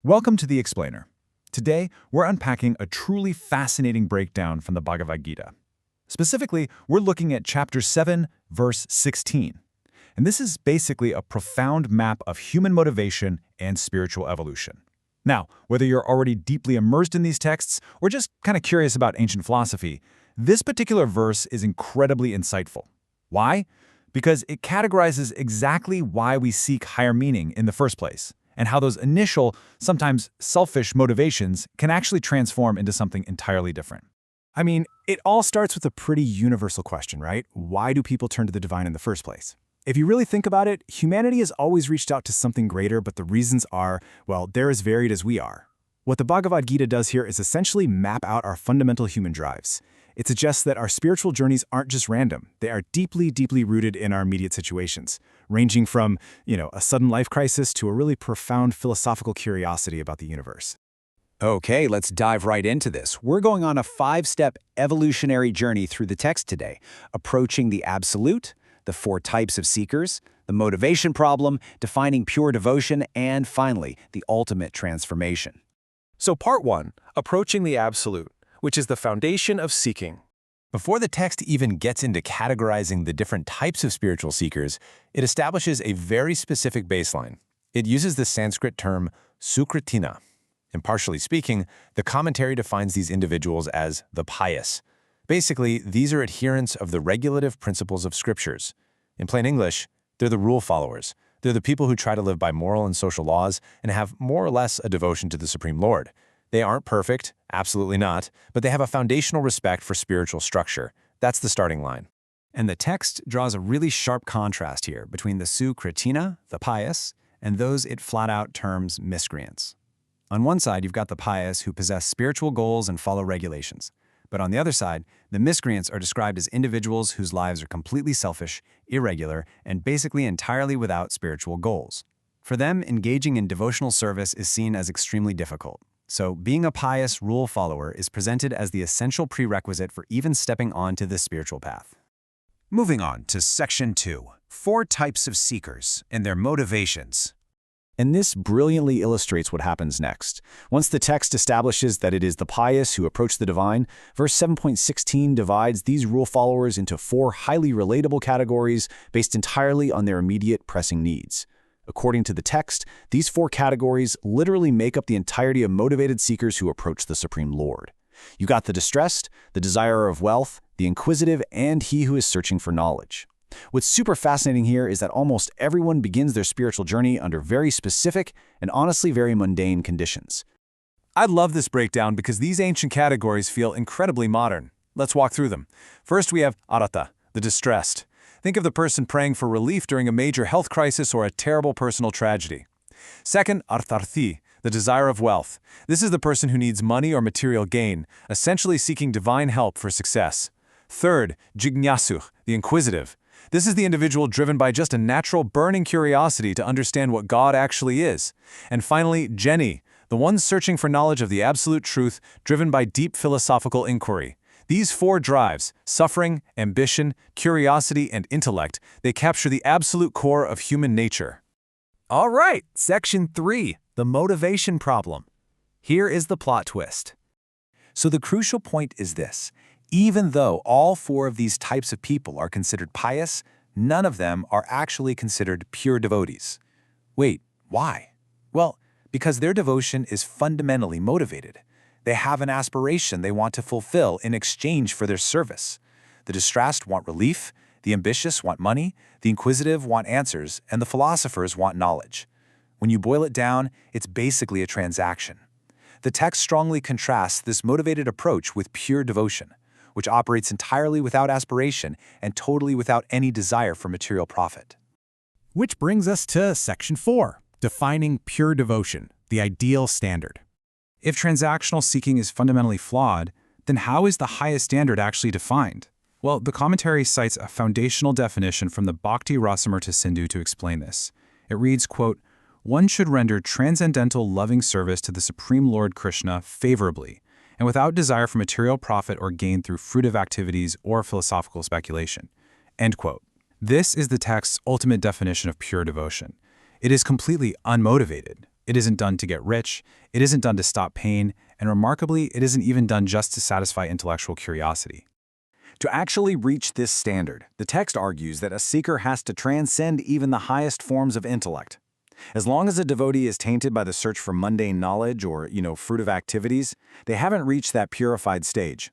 Welcome to The Explainer. Today, we're unpacking a truly fascinating breakdown from the Bhagavad Gita. Specifically, we're looking at chapter 7, verse 16. And this is basically a profound map of human motivation and spiritual evolution. Now, whether you're already deeply immersed in these texts or just kind of curious about ancient philosophy, this particular verse is incredibly insightful. Why? Because it categorizes exactly why we seek higher meaning in the first place, and how those initial, sometimes selfish motivations can actually transform into something entirely different. I mean, it all starts with a pretty universal question, right? Why do people turn to the divine in the first place? If you really think about it, humanity has always reached out to something greater, but the reasons are, well, they're as varied as we are. What the Bhagavad Gita does here is essentially map out our fundamental human drives. It suggests that our spiritual journeys aren't just random. They are deeply, deeply rooted in our immediate situations, ranging from, a sudden life crisis to a really profound philosophical curiosity about the universe. Okay, let's dive right into this. We're going on a 5-step evolutionary journey through the text today, approaching the absolute, the 4 types of seekers, the motivation problem, defining pure devotion, and finally, the ultimate transformation. So part 1, approaching the absolute, which is the foundation of seeking. Before the text even gets into categorizing the different types of spiritual seekers, it establishes a very specific baseline. It uses the Sanskrit term su-kṛtino. Impartially speaking, the commentary defines these individuals as the pious. Basically, these are adherents of the regulative principles of scriptures. In plain English, they're the rule followers. They're the people who try to live by moral and social laws and have more or less a devotion to the Supreme Lord. They aren't perfect, absolutely not, but they have a foundational respect for spiritual structure. That's the starting line. And the text draws a really sharp contrast here between the su-kṛtino, the pious, and those it flat-out terms miscreants. On one side, you've got the pious who possess spiritual goals and follow regulations. But on the other side, the miscreants are described as individuals whose lives are completely selfish, irregular, and basically entirely without spiritual goals. For them, engaging in devotional service is seen as extremely difficult. So being a pious rule follower is presented as the essential prerequisite for even stepping onto this spiritual path. Moving on to section 2, 4 types of seekers and their motivations. And this brilliantly illustrates what happens next. Once the text establishes that it is the pious who approach the divine, verse 7.16 divides these rule followers into 4 highly relatable categories based entirely on their immediate pressing needs. According to the text, these 4 categories literally make up the entirety of motivated seekers who approach the Supreme Lord. You got the distressed, the desirer of wealth, the inquisitive, and he who is searching for knowledge. What's super fascinating here is that almost everyone begins their spiritual journey under very specific and honestly very mundane conditions. I love this breakdown because these ancient categories feel incredibly modern. Let's walk through them. First, we have artha, the distressed. Think of the person praying for relief during a major health crisis or a terrible personal tragedy. Second, artha-arthī, the desire of wealth. This is the person who needs money or material gain, essentially seeking divine help for success. Third, jijñāsur, the inquisitive. This is the individual driven by just a natural burning curiosity to understand what God actually is. And finally, jñānī, the one searching for knowledge of the absolute truth, driven by deep philosophical inquiry. These 4 drives, suffering, ambition, curiosity, and intellect, they capture the absolute core of human nature. All right, section 3, the motivation problem. Here is the plot twist. So the crucial point is this. Even though all 4 of these types of people are considered pious, none of them are actually considered pure devotees. Wait, why? Well, because their devotion is fundamentally motivated. They have an aspiration they want to fulfill in exchange for their service. The distressed want relief, the ambitious want money, the inquisitive want answers, and the philosophers want knowledge. When you boil it down, it's basically a transaction. The text strongly contrasts this motivated approach with pure devotion, which operates entirely without aspiration and totally without any desire for material profit. Which brings us to section 4, defining pure devotion, the ideal standard. If transactional seeking is fundamentally flawed, then how is the highest standard actually defined? Well, the commentary cites a foundational definition from the Bhakti Rasamrta Sindhu to explain this. It reads, quote, "One should render transcendental loving service to the Supreme Lord Krishna favorably, and without desire for material profit or gain through fruitive activities or philosophical speculation." End quote. This is the text's ultimate definition of pure devotion. It is completely unmotivated. It isn't done to get rich, it isn't done to stop pain, and remarkably, it isn't even done just to satisfy intellectual curiosity. To actually reach this standard, the text argues that a seeker has to transcend even the highest forms of intellect. As long as a devotee is tainted by the search for mundane knowledge or, fruitive activities, they haven't reached that purified stage.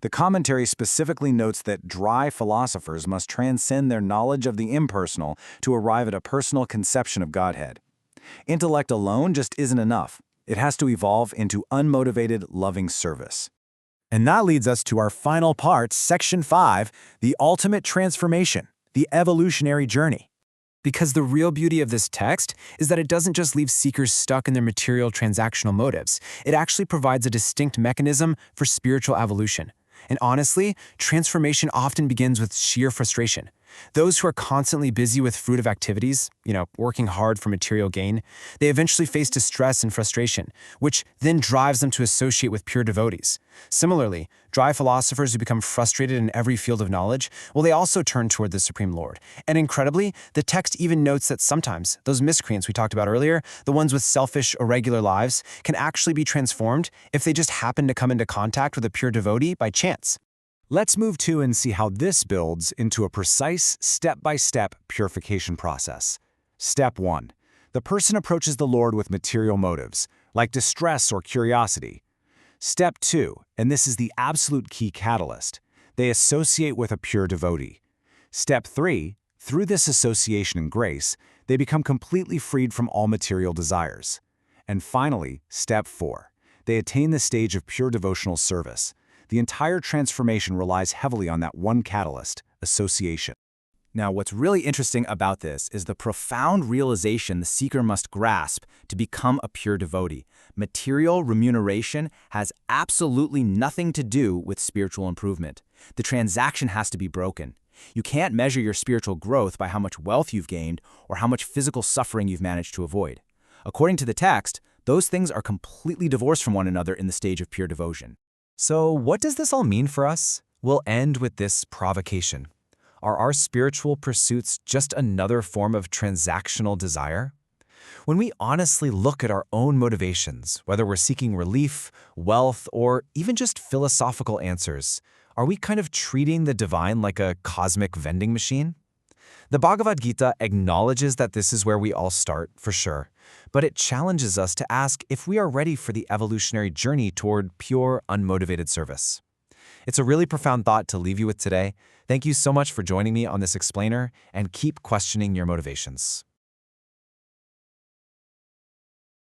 The commentary specifically notes that dry philosophers must transcend their knowledge of the impersonal to arrive at a personal conception of Godhead. Intellect alone just isn't enough. It has to evolve into unmotivated, loving service. And that leads us to our final part, Section 5, the ultimate transformation, the evolutionary journey. Because the real beauty of this text is that it doesn't just leave seekers stuck in their material transactional motives. It actually provides a distinct mechanism for spiritual evolution. And honestly, transformation often begins with sheer frustration. Those who are constantly busy with fruitive activities, working hard for material gain, they eventually face distress and frustration, which then drives them to associate with pure devotees. Similarly, dry philosophers who become frustrated in every field of knowledge, they also turn toward the Supreme Lord. And incredibly, the text even notes that sometimes those miscreants we talked about earlier, the ones with selfish, irregular lives, can actually be transformed if they just happen to come into contact with a pure devotee by chance. Let's move to and see how this builds into a precise, step-by-step purification process. Step 1. The person approaches the Lord with material motives, like distress or curiosity. Step 2, and this is the absolute key catalyst, they associate with a pure devotee. Step 3, through this association and grace, they become completely freed from all material desires. And finally, Step 4, they attain the stage of pure devotional service. The entire transformation relies heavily on that one catalyst, association. Now, what's really interesting about this is the profound realization the seeker must grasp to become a pure devotee. Material remuneration has absolutely nothing to do with spiritual improvement. The transaction has to be broken. You can't measure your spiritual growth by how much wealth you've gained or how much physical suffering you've managed to avoid. According to the text, those things are completely divorced from one another in the stage of pure devotion. So what does this all mean for us? We'll end with this provocation. Are our spiritual pursuits just another form of transactional desire? When we honestly look at our own motivations, whether we're seeking relief, wealth, or even just philosophical answers, are we kind of treating the divine like a cosmic vending machine? The Bhagavad Gita acknowledges that this is where we all start, for sure, but it challenges us to ask if we are ready for the evolutionary journey toward pure, unmotivated service. It's a really profound thought to leave you with today. Thank you so much for joining me on this explainer, and keep questioning your motivations.